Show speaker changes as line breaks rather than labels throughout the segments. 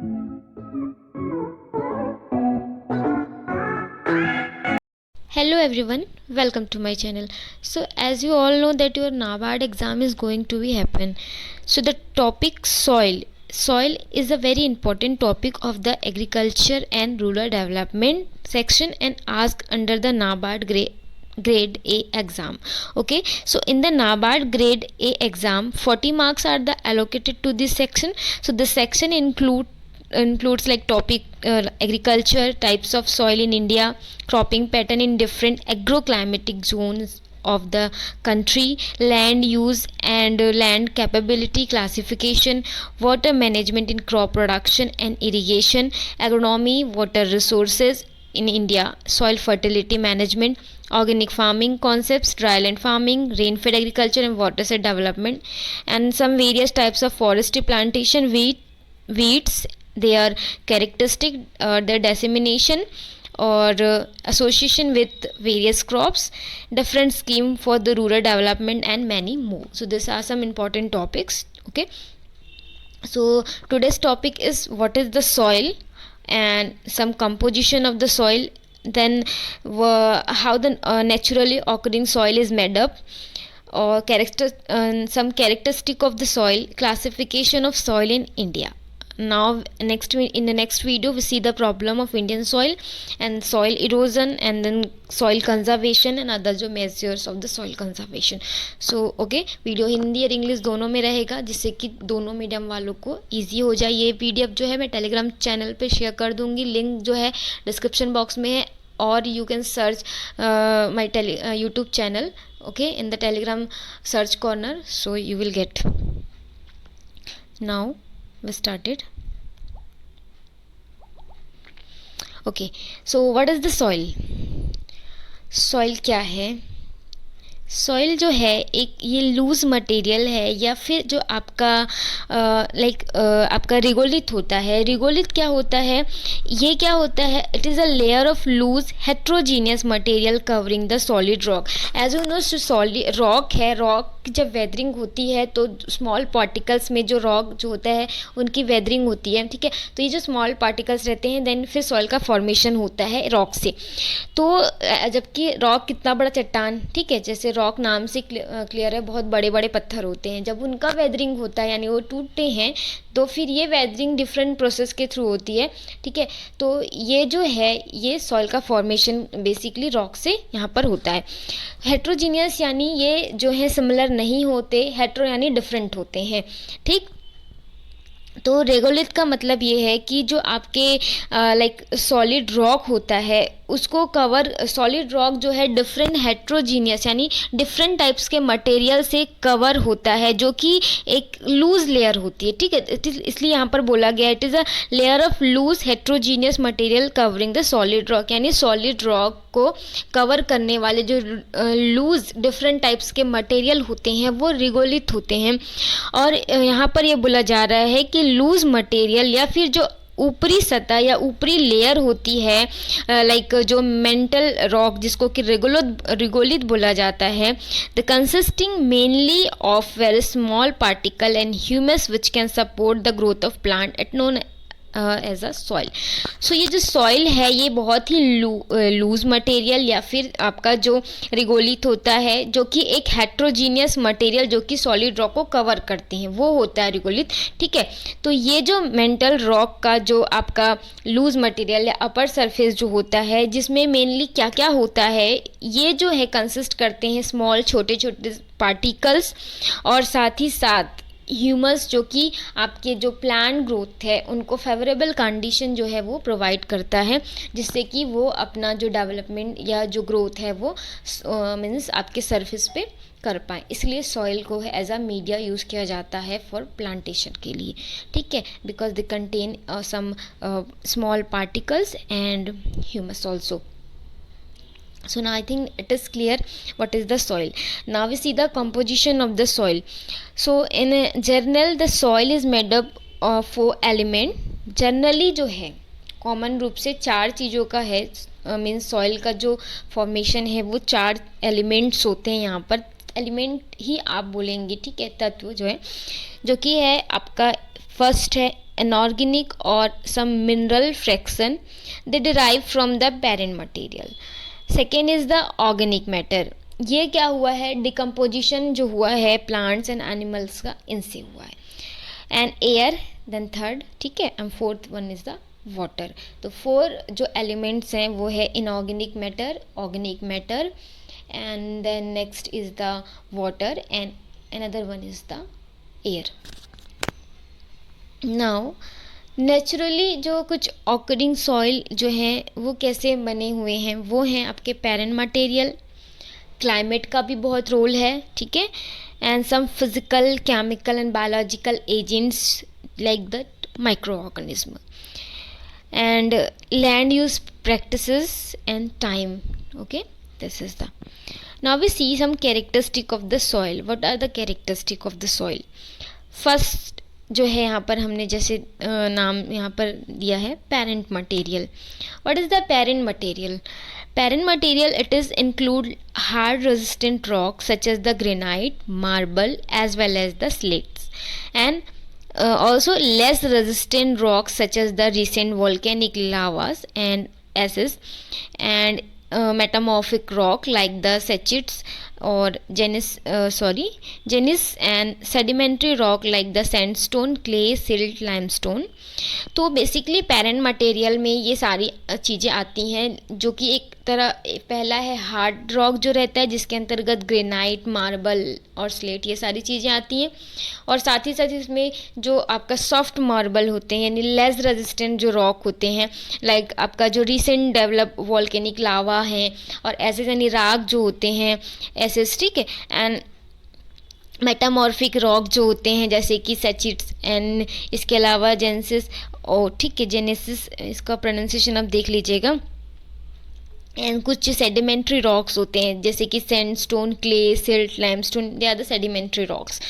Hello everyone, welcome to my channel. So as you all know that your NABARD exam is going to be happen. So the topic soil. Soil is a very important topic of the agriculture and rural development section and asked under the NABARD grade A exam. Okay, so in the NABARD grade A exam 40 marks are the allocated to this section. So the section includes like topic agriculture, types of soil in India, cropping pattern in different agroclimatic zones of the country, land use and land capability classification, water management in crop production and irrigation, agronomy, water resources in India, soil fertility management, organic farming concepts, dryland farming, rain-fed agriculture and watershed development, and some various types of forestry plantation, weeds, their characteristic, their dissemination or association with various crops, different scheme for the rural development and many more. So these are some important topics. Okay, so today's topic is what is the soil and some composition of the soil, then how the naturally occurring soil is made up, or some characteristic of the soil, classification of soil in India. Now in the next video we see the problem of Indian soil and soil erosion and then soil conservation and other जो measures of the soil conservation. So okay, video Hindi और English दोनों में रहेगा जिससे कि दोनों medium वालों को ईजी हो जाए. ये पीडीएफ जो है मैं टेलीग्राम चैनल पे शेयर कर दूंगी, लिंक जो है डिस्क्रिप्शन बॉक्स में है, और you can search my YouTube channel okay in the telegram search corner, so you will get. Now we started. Okay, so what is the soil? Soil क्या है? सॉइल जो है एक ये लूज मटेरियल है या फिर जो आपका आपका रिगोलिथ होता है. रिगोलिथ क्या होता है? ये क्या होता है? It is a layer of loose heterogeneous material covering the solid rock. As you know solid rock है, रॉक जब वेदरिंग होती है तो स्मॉल पार्टिकल्स में जो रॉक जो होता है उनकी वेदरिंग होती है. ठीक है, तो ये जो स्मॉल पार्टिकल्स रहते हैं देन फिर सॉइल का फॉर्मेशन होता है रॉक से. तो जबकि रॉक कितना बड़ा चट्टान, ठीक है, जैसे रॉक नाम से क्लियर है, बहुत बड़े बड़े पत्थर होते हैं, जब उनका वेदरिंग होता है यानी वो टूटते हैं तो फिर ये वेदरिंग डिफरेंट प्रोसेस के थ्रू होती है. ठीक है, तो ये जो है ये सॉइल का फॉर्मेशन बेसिकली रॉक से यहाँ पर होता है. हेट्रोजीनियस यानी ये जो है सिमिलर नहीं होते, हेट्रो यानी डिफरेंट होते हैं. ठीक, तो रेगोलिथ का मतलब ये है कि जो आपके सॉलिड रॉक होता है उसको कवर, सॉलिड रॉक जो है डिफरेंट हेट्रोजीनियस यानी डिफरेंट टाइप्स के मटेरियल से कवर होता है जो कि एक लूज लेयर होती है. ठीक है, इसलिए यहाँ पर बोला गया it is a layer of loose heterogeneous material covering the solid rock, यानी सॉलिड रॉक को कवर करने वाले जो लूज डिफरेंट टाइप्स के मटेरियल होते हैं वो रिगोलिथ होते हैं. और यहाँ पर ये बोला जा रहा है कि लूज मटेरियल या फिर जो ऊपरी सतह या ऊपरी लेयर होती है जो मेंटल रॉक जिसको कि रिगोलिथ बोला जाता है, the consisting mainly of very small particle and humus which can support the growth of plant at known as a soil. So ये जो सॉइल है ये बहुत ही लूज मटेरियल या फिर आपका जो रिगोलिथ होता है जो कि एक हेट्रोजीनियस मटेरियल जो कि सॉलिड रॉक को कवर करते हैं वो होता है रिगोलिथ. ठीक है, तो ये जो मेंटल रॉक का जो आपका लूज मटेरियल या अपर सरफेस जो होता है जिसमें मेनली क्या क्या होता है, ये जो है कंसिस्ट करते हैं स्मॉल छोटे छोटे पार्टिकल्स और साथ ही साथ ह्यूमस जो कि आपके जो प्लांट ग्रोथ है उनको फेवरेबल कंडीशन जो है वो प्रोवाइड करता है जिससे कि वो अपना जो डेवलपमेंट या जो ग्रोथ है वो मीन्स आपके सरफेस पे कर पाएँ. इसलिए सॉइल को एज अ मीडिया यूज़ किया जाता है फॉर प्लांटेशन के लिए. ठीक है, because they contain some small particles and humus also. So now I think it is clear what is the soil. Now we see the composition of the soil. So in general the soil is made up of 4 element. Generally जो है common रूप से 4 चीज़ों का है, means soil का जो formation है वो 4 एलिमेंट्स होते हैं. यहाँ पर एलिमेंट ही आप बोलेंगे, ठीक है, तत्व जो है जो कि है आपका फर्स्ट है inorganic or some mineral fraction they derive from the parent material. Second is the organic matter. ये क्या हुआ है, डिकम्पोजिशन जो हुआ है प्लांट्स एंड एनिमल्स का, इनसे हुआ है. एंड एयर, देन थर्ड, ठीक है, and fourth one is the water. तो 4 जो एलिमेंट्स हैं वो है inorganic matter, organic matter, and then next is the water, and another one is the air. Now naturally जो कुछ ऑकरिंग सॉइल जो हैं वो कैसे बने हुए हैं, वो हैं आपके पेरेंट मटेरियल. क्लाइमेट का भी बहुत रोल है, ठीक है, and some physical, chemical and biological agents like the microorganism, and land use practices and time. Okay, this is the. Now we see some characteristic of the soil. What are the characteristic of the soil? First जो है यहाँ पर हमने जैसे नाम यहाँ पर दिया है parent material. What is the parent material? Parent material, it is include hard resistant rocks such as the granite, marble as well as the slates, and also less resistant rocks such as the recent volcanic lavas and ashes, and metamorphic rock like the schists or gneiss, and sedimentary rock like the sandstone, clay, silt, limestone. तो basically parent material में ये सारी चीज़ें आती हैं जो कि एक तरह, पहला है हार्ड रॉक जो रहता है जिसके अंतर्गत ग्रेनाइट, मार्बल और स्लेट, ये सारी चीज़ें आती हैं, और साथ ही साथ इसमें जो आपका सॉफ्ट मार्बल होते हैं यानी लेस रेजिस्टेंट जो रॉक होते हैं, लाइक आपका जो रिसेंट डेवलप वॉल्केनिक लावा हैं और ऐसे यानी राग जो होते हैं ऐसे, ठीक है, एंड मेटामॉर्फिक रॉक जो होते हैं जैसे कि सेचिट्स, एंड इसके अलावा जेनेसिस, ओ ठीक है, जेनेसिस इसका प्रोनाउंसिएशन आप देख लीजिएगा, एंड कुछ सेडिमेंट्री रॉक्स होते हैं जैसे कि sandstone, clay, silt, limestone, they are the sedimentary rocks.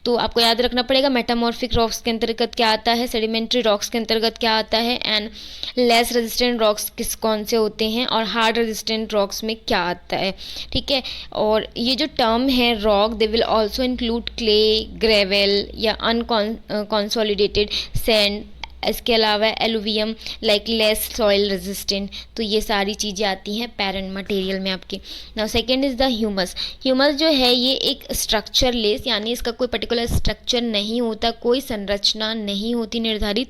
तो आपको याद रखना पड़ेगा मेटामॉर्फिक रॉक्स के अंतर्गत क्या आता है, सेडिमेंट्री रॉक्स के अंतर्गत क्या आता है, एंड लेस रेजिस्टेंट रॉक्स कौन से होते हैं, और हार्ड रेजिस्टेंट रॉक्स में क्या आता है, ठीक है. और ये जो टर्म है rock, they will also include clay, gravel या अनकॉन्सोलिडेटेड सैंड, इसके अलावा alluvium like less soil resistant. तो ये सारी चीज़ें आती हैं पेरेंट मटेरियल में आपके. Now second is the humus. Humus जो है ये एक स्ट्रक्चर लेस, यानी इसका कोई पर्टिकुलर स्ट्रक्चर नहीं होता, कोई संरचना नहीं होती निर्धारित.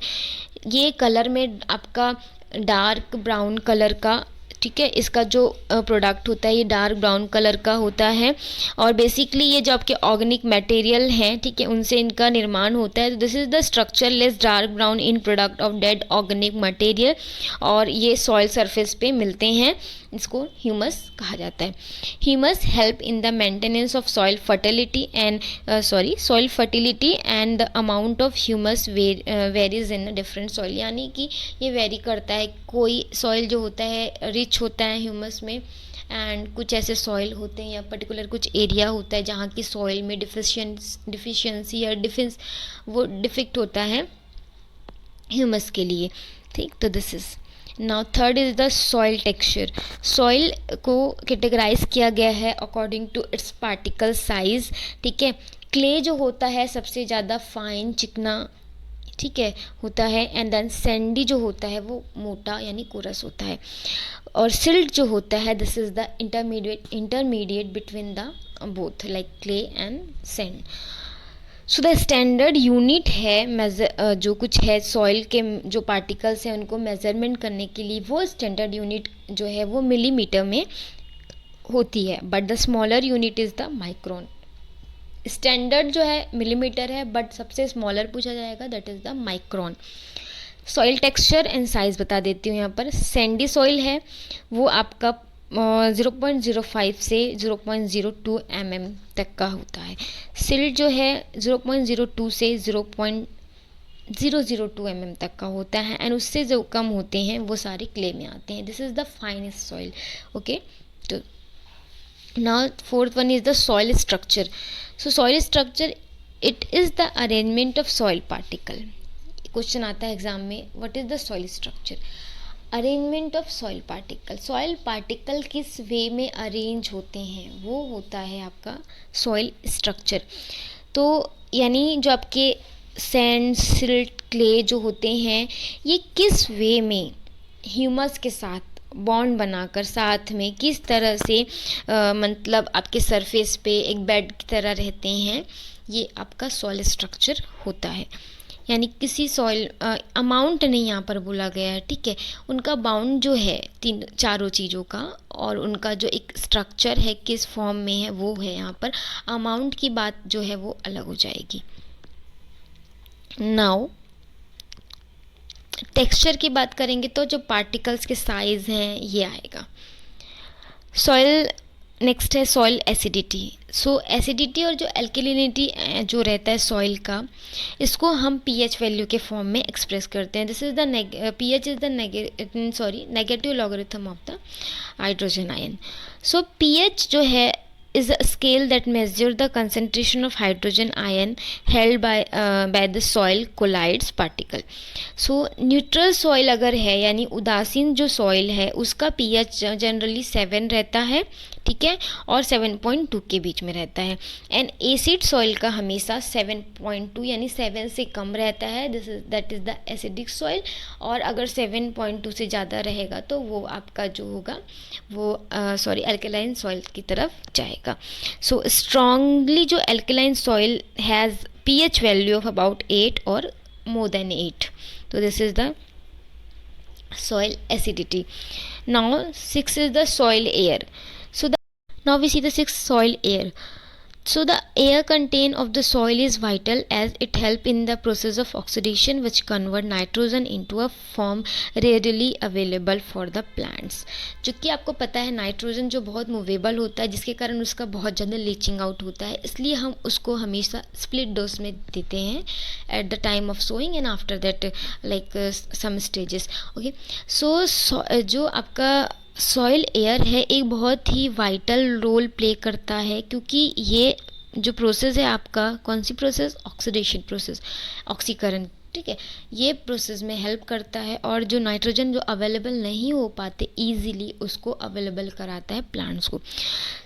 ये कलर में आपका डार्क ब्राउन कलर का, ठीक है, इसका जो प्रोडक्ट होता है ये डार्क ब्राउन कलर का होता है, और बेसिकली ये जो आपके ऑर्गेनिक मटेरियल हैं, ठीक है, उनसे इनका निर्माण होता है. तो this is the structureless dark brown in product of dead organic material, और ये सॉइल सरफेस पे मिलते हैं, इसको ह्यूमस कहा जाता है. Humus help in the maintenance of soil fertility and the amount of humus varies in different soil, यानी कि ये वेरी करता है. कोई सॉइल जो होता है रिच होता है ह्यूमस में, एंड कुछ ऐसे सॉइल होते हैं या पर्टिकुलर कुछ एरिया होता है जहाँ की सॉइल में डिफिशियंसी या वो डिफेक्ट होता है ह्यूमस के लिए, ठीक. तो this is. Now third is the soil texture. Soil को कैटेगराइज किया गया है according to its particle size, ठीक है. क्ले जो होता है सबसे ज़्यादा फाइन, चिकना, ठीक है, होता है, एंड देन सैंडी जो होता है वो मोटा यानी कोरस होता है, और सिल्ट जो होता है this is the intermediate between the both like clay and sand. So the standard unit है जो कुछ है सॉइल के जो पार्टिकल्स हैं उनको मेजरमेंट करने के लिए, वो स्टैंडर्ड यूनिट जो है वो मिलीमीटर में होती है, but the smaller unit is the micron. Standard जो है मिलीमीटर है, बट सबसे स्मॉलर पूछा जाएगा that is the micron. Soil texture and size बता देती हूँ यहाँ पर. सैंडी सॉइल है वो आपका 0.05 से 0.02 mm तक का होता है. सिल्ट जो है 0.02 से 0.002 mm तक का होता है, एंड उससे जो कम होते हैं वो सारे क्ले में आते हैं. This is the finest soil. Okay, तो now fourth one is the soil structure. So soil structure, it is the arrangement of soil particle. Question आता है एग्जाम में, what is the soil structure? Arrangement of soil particle. Soil particle किस way में arrange होते हैं वो होता है आपका सॉइल स्ट्रक्चर. तो यानी जो आपके सैंड, सिल्ट, क्ले जो होते हैं, ये किस वे में ह्यूमस के साथ बॉन्ड बनाकर साथ में किस तरह से मतलब आपके सरफेस पे एक बेड की तरह रहते हैं, ये आपका सॉइल स्ट्रक्चर होता है। यानी किसी सॉइल अमाउंट नहीं यहाँ पर बोला गया है, ठीक है, उनका बाउंड जो है तीन चारों चीज़ों का, और उनका जो एक स्ट्रक्चर है किस फॉर्म में है वो है। यहाँ पर अमाउंट की बात जो है वो अलग हो जाएगी। नाउ टेक्सचर की बात करेंगे तो जो पार्टिकल्स के साइज हैं ये आएगा। सॉइल नेक्स्ट है सॉइल एसिडिटी। सो एसिडिटी और जो एल्केलिनिटी जो रहता है सॉइल का, इसको हम पीएच वैल्यू के फॉर्म में एक्सप्रेस करते हैं। This is the pH is the negative logarithm of the hydrogen ion. So pH जो है is a scale that measures the concentration of hydrogen ion held by the soil collides particle. So neutral soil अगर है यानी उदासीन जो soil है उसका pH generally 7 रहता है, ठीक है, और 7.2 के बीच में रहता है। एंड एसिड सॉइल का हमेशा 7.2 यानी 7 से कम रहता है, that is the acidic soil. और अगर 7.2 से ज़्यादा रहेगा तो वो आपका जो होगा वो एल्कलाइन सॉइल की तरफ जाएगा। सो स्ट्रांगली जो alkaline soil has pH value of about 8 और more than 8. So this is the soil acidity. Now 6 is the soil air. So now we see the 6th soil air. So the air content of the soil is vital as it help in the process of oxidation which convert nitrogen into a form readily available for the plants. जो कि आपको पता है nitrogen जो बहुत movable होता है जिसके कारण उसका बहुत ज़्यादा लीचिंग आउट होता है, इसलिए हम उसको हमेशा स्प्लिट डोज में देते हैं at the time of sowing and after that like some stages. Okay, so जो आपका सॉइल एयर है एक बहुत ही वाइटल रोल प्ले करता है, क्योंकि ये जो प्रोसेस है आपका, कौन सी प्रोसेस, ऑक्सीडेशन प्रोसेस, ऑक्सीकरण, ठीक है, ये प्रोसेस में हेल्प करता है और जो नाइट्रोजन जो अवेलेबल नहीं हो पाते इजीली उसको अवेलेबल कराता है प्लांट्स को।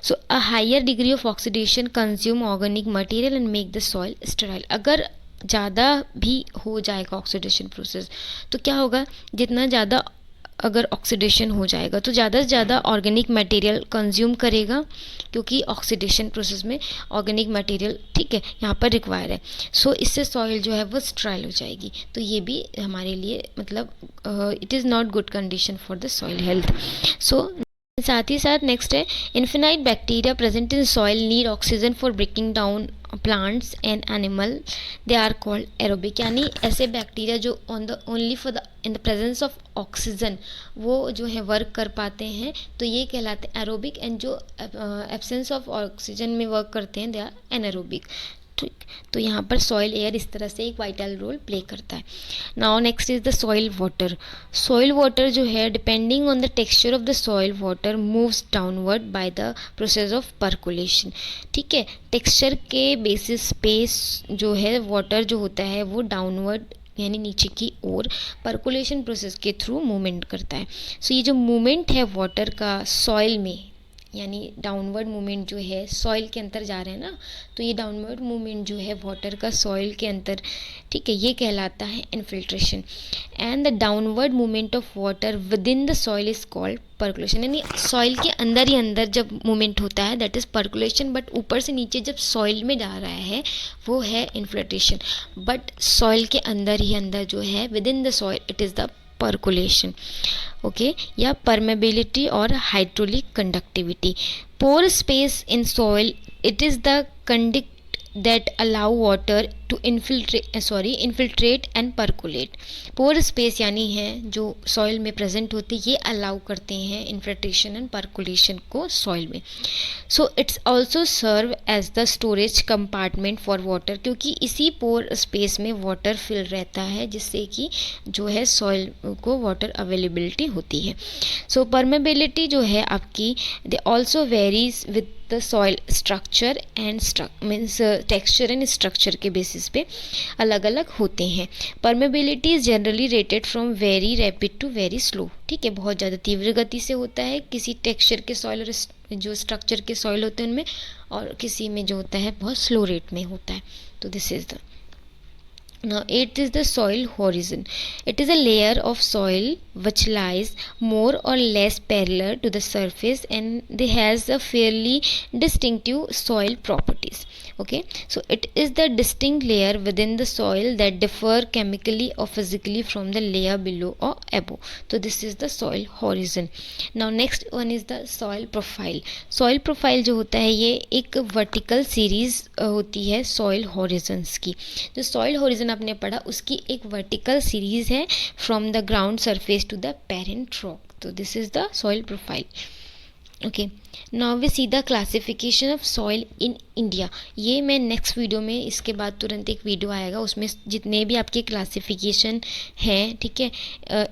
So a higher degree of oxidation consume organic material and make the soil sterile. अगर ज़्यादा भी हो जाएगा ऑक्सीडेशन प्रोसेस तो क्या होगा, जितना ज़्यादा अगर ऑक्सीडेशन हो जाएगा तो ज़्यादा से ज़्यादा ऑर्गेनिक मटेरियल कंज्यूम करेगा, क्योंकि ऑक्सीडेशन प्रोसेस में ऑर्गेनिक मटेरियल, ठीक है, यहाँ पर रिक्वायर है। सो इससे सॉइल जो है वो स्ट्राइल हो जाएगी, तो ये भी हमारे लिए मतलब it is not good condition for the soil health. So साथ ही साथ नेक्स्ट है infinite bacteria present in soil need oxygen for breaking down plants and animal, they are called aerobic. यानी ऐसे बैक्टीरिया जो only for the in the presence of oxygen वो जो है वर्क कर पाते हैं, तो ये कहलाते हैं एरोबिक। एंड जो एब्सेंस ऑफ ऑक्सीजन में वर्क करते हैं दे आर एनारोबिक, ठीक। तो यहाँ पर सॉइल एयर इस तरह से एक वाइटल रोल प्ले करता है। Now next is the soil water. Soil water जो है depending on the texture of the soil water moves downward by the process of percolation, ठीक है। टेक्सचर के बेसिस पे जो है वाटर जो होता है वो डाउनवर्ड यानी नीचे की ओर पर्कुलेशन प्रोसेस के थ्रू मूवमेंट करता है। सो ये जो मूवमेंट है वाटर का सॉइल में, यानी डाउनवर्ड मूवमेंट जो है सॉइल के अंदर जा रहे हैं ना, तो ये डाउनवर्ड मूवमेंट जो है वाटर का सॉइल के अंदर, ठीक है, ये कहलाता है infiltration. And the downward movement of water with in the soil is called percolation. यानी सॉइल के अंदर ही अंदर जब मूवमेंट होता है दैट इज़ पर्कुलेशन, बट ऊपर से नीचे जब सॉइल में जा रहा है वो है इन्फिल्ट्रेशन। बट सॉइल के अंदर ही अंदर जो है within the soil it is the percolation, okay, या परमेबिलिटी और hydraulic conductivity. Pore space in soil it is the conduct that allow water to infiltrate and percolate. Pore space यानी है जो सॉइल में प्रेजेंट होते ये allow करते हैं इन्फिल्ट्रेशन एंड पर्कुलेशन को सॉइल में। So it's also serve as the storage compartment for water, क्योंकि इसी पोर स्पेस में वाटर फिल रहता है जिससे कि जो है सॉइल को वाटर अवेलेबिलिटी होती है। सो परमेबिलिटी जो है आपकी they also varies with the soil structure and means texture and structure के बेसिस पे अलग अलग होते हैं। Permeability is generally rated from very rapid to very slow, ठीक है, बहुत ज़्यादा तीव्र गति से होता है किसी टेक्सचर के सॉइल और जो स्ट्रक्चर के सॉइल होते हैं उनमें, और किसी में जो होता है बहुत स्लो रेट में होता है। तो this is the Now, eighth is the soil horizon. It is a layer of soil which lies more or less parallel to the surface and it has a fairly distinctive soil properties. Okay, so it is the distinct layer within the soil that differ chemically or physically from the layer below or above. So this is the soil horizon. Now next one is the soil profile. Soil profile जो होता है ये एक vertical series होती है soil horizons की. जो soil horizon आपने पढ़ा उसकी एक वर्टिकल सीरीज है from the ground surface to the parent rock. तो this is the soil profile. Okay, now we see the classification of soil in India. ये मैं नेक्स्ट वीडियो में, इसके बाद तुरंत एक वीडियो आएगा उसमें जितने भी आपके क्लासिफिकेशन हैं, ठीक है,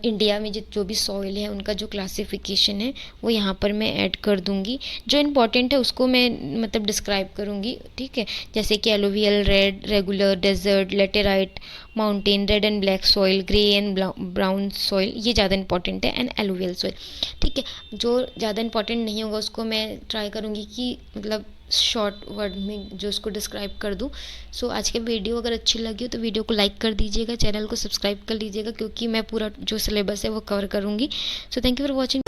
इंडिया में जो भी सॉइल है उनका जो क्लासिफिकेशन है वो यहाँ पर मैं ऐड कर दूँगी. जो इम्पोर्टेंट है उसको मैं मतलब डिस्क्राइब करूँगी, ठीक है, जैसे कि alluvial, red, regular, desert, laterite, mountain, red and black soil, grey and brown soil, ये ज़्यादा इंपॉर्टेंट है, एंड एलुवियल सॉइल. ठीक है, जो ज़्यादा इंपॉर्टेंट नहीं होगा उसको मैं ट्राई करूँगी कि मतलब शॉर्ट वर्ड में जो उसको डिस्क्राइब कर दूँ. सो आज की वीडियो अगर अच्छी लगी हो तो वीडियो को लाइक कर दीजिएगा, चैनल को सब्सक्राइब कर लीजिएगा क्योंकि मैं पूरा जो सिलेबस है वो कवर करूँगी. So thank you for watching.